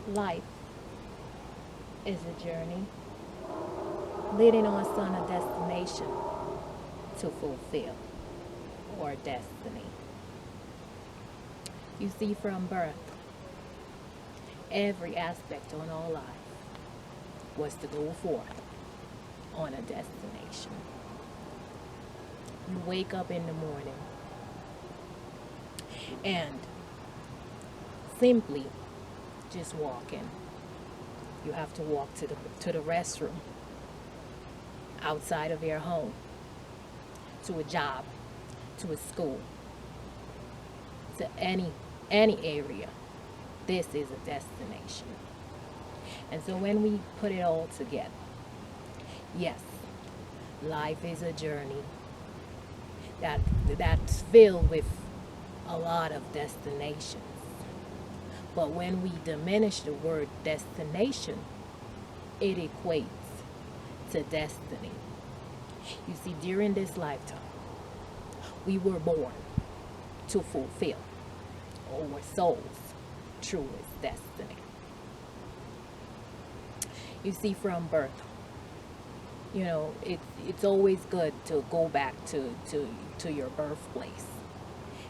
Life is a journey leading us on a destination to fulfill our destiny. You see, from birth, every aspect on our life was to go forth on a destination. You wake up in the morning and simply just walking. You have to walk to the restroom outside of your home, to a job, to a school, to any area. This is a destination. And so when we put it all together, yes, life is a journey that that's filled with a lot of destinations. But when we diminish the word destination, it equates to destiny. You see, during this lifetime, we were born to fulfill our soul's truest destiny. You see, from birth, it's always good to go back to your birthplace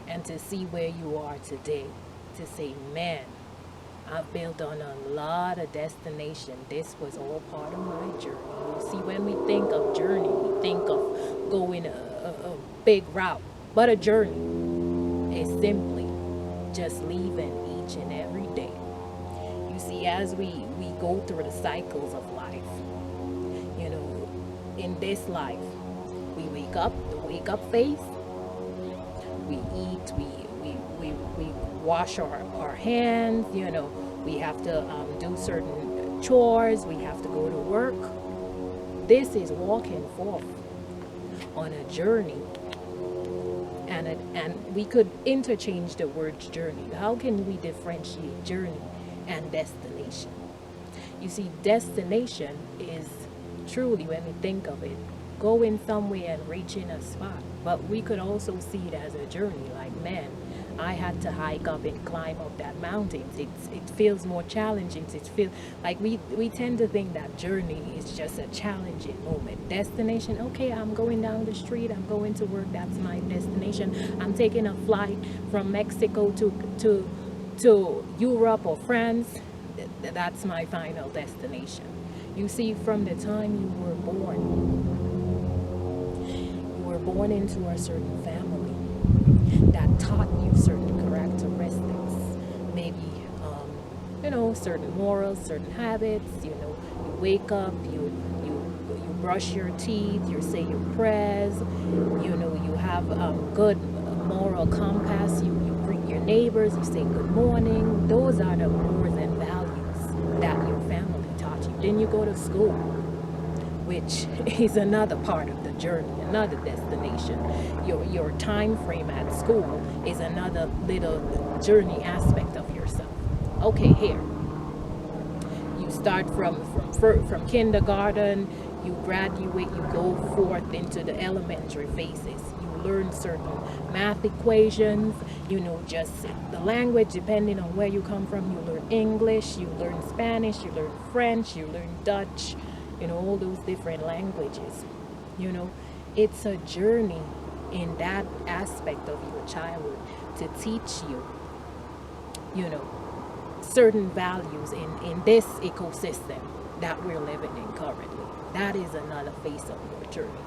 and to see where you are today, to say, man, I've built on a lot of destination. This was all part of my journey. You see, when we think of journey, we think of going a big route. But a journey is simply just leaving each and every day. You see, as we go through the cycles of life, in this life, we wake up, the wake up phase, we eat, we wash our hands, we have to do certain chores, we have to go to work. This is walking forth on a journey, and we could interchange the word journey. How can we differentiate journey and destination? You see, destination is truly, when we think of it, going somewhere and reaching a spot. But we could also see it as a journey, like, man, I had to hike up and climb up that mountain. It feels more challenging. It feels like we tend to think that journey is just a challenging moment. Destination, okay, I'm going down the street, I'm going to work, that's my destination. I'm taking a flight from Mexico to Europe or France. That's my final destination. You see, from the time you were born into a certain family that taught you certain characteristics, maybe certain morals, certain habits. You wake up, you brush your teeth, you say your prayers. You have good moral compass. You greet your neighbors, you say good morning. Those are the morals and values that your family taught you. Then you go to school, which is another part of the journey, another destination. Your time frame at school is another little journey aspect of yourself. Okay, here you start from kindergarten, you graduate, you go forth into the elementary phases. You learn certain math equations, just the language depending on where you come from. You learn English, you learn Spanish, you learn French, you learn Dutch, all those different languages. It's a journey in that aspect of your childhood to teach you, certain values in this ecosystem that we're living in currently. That is another face of your journey.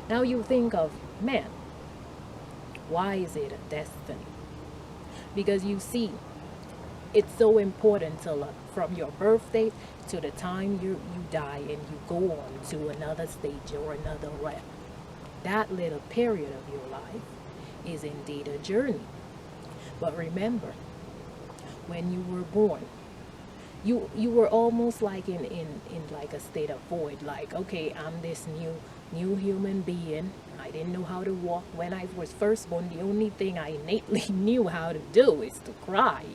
Now you think of, man, why is it a destiny? Because you see, it's so important to look from your birthday to the time you die and you go on to another stage or another realm. That little period of your life is indeed a journey. But remember, when you were born, you were almost like in like a state of void. Like, okay, I'm this new human being. I didn't know how to walk when I was first born. The only thing I innately knew how to do is to cry.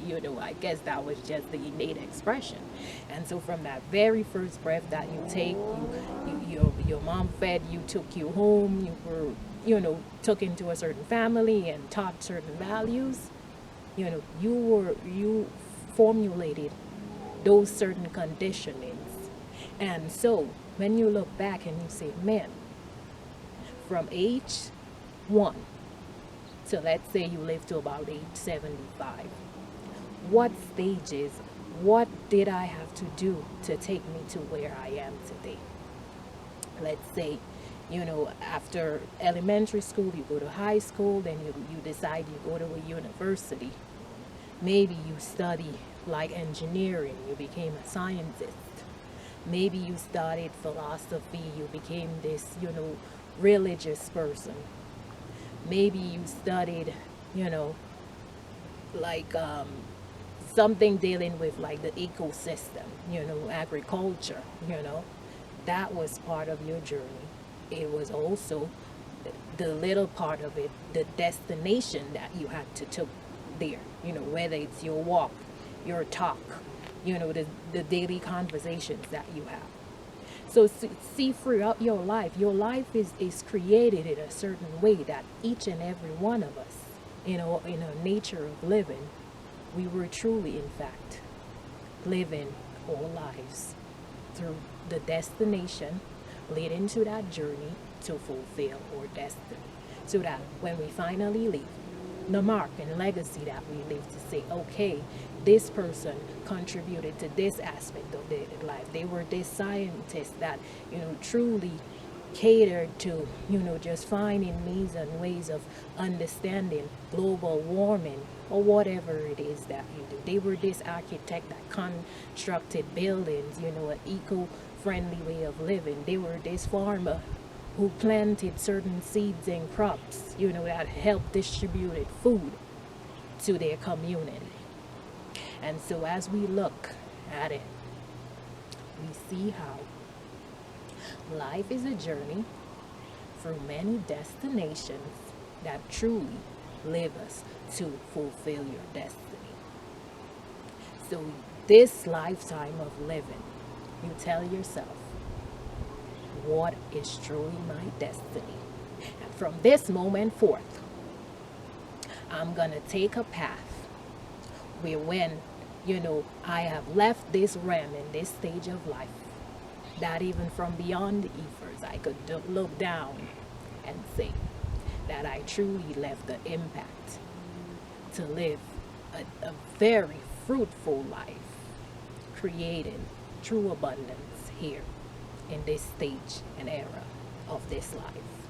I guess that was just the innate expression. And so from that very first breath that you take, your mom fed you, took you home, you were, took into a certain family and taught certain values. You formulated those certain conditionings. And so when you look back and you say, man, from age 1, so let's say you live to about age 75, what stages, what did I have to do to take me to where I am today? Let's say, after elementary school, you go to high school, then you decide you go to a university. Maybe you study like engineering, you became a scientist. Maybe you studied philosophy, you became this, religious person. Maybe you studied, like something dealing with like the ecosystem, agriculture, that was part of your journey. It was also the little part of it, the destination that you had to took there, whether it's your walk, your talk, the daily conversations that you have. So see, throughout your life is created in a certain way that each and every one of us, in a nature of living, we were truly, in fact, living our lives through the destination leading to that journey to fulfill our destiny. So that when we finally leave, the mark and legacy that we leave to say, okay, this person contributed to this aspect of their life. They were this scientist that, truly catered to, just finding means and ways of understanding global warming or whatever it is that you do. They were this architect that constructed buildings, an eco-friendly way of living. They were this farmer who planted certain seeds and crops, that helped distribute food to their community. And so as we look at it, we see how life is a journey through many destinations that truly lead us to fulfill your destiny. So this lifetime of living, you tell yourself, what is truly my destiny? And from this moment forth, I'm going to take a path where when, I have left this realm in this stage of life, that even from beyond the ethers, I could look down and say that I truly left the impact to live a very fruitful life, creating true abundance here in this stage and era of this life.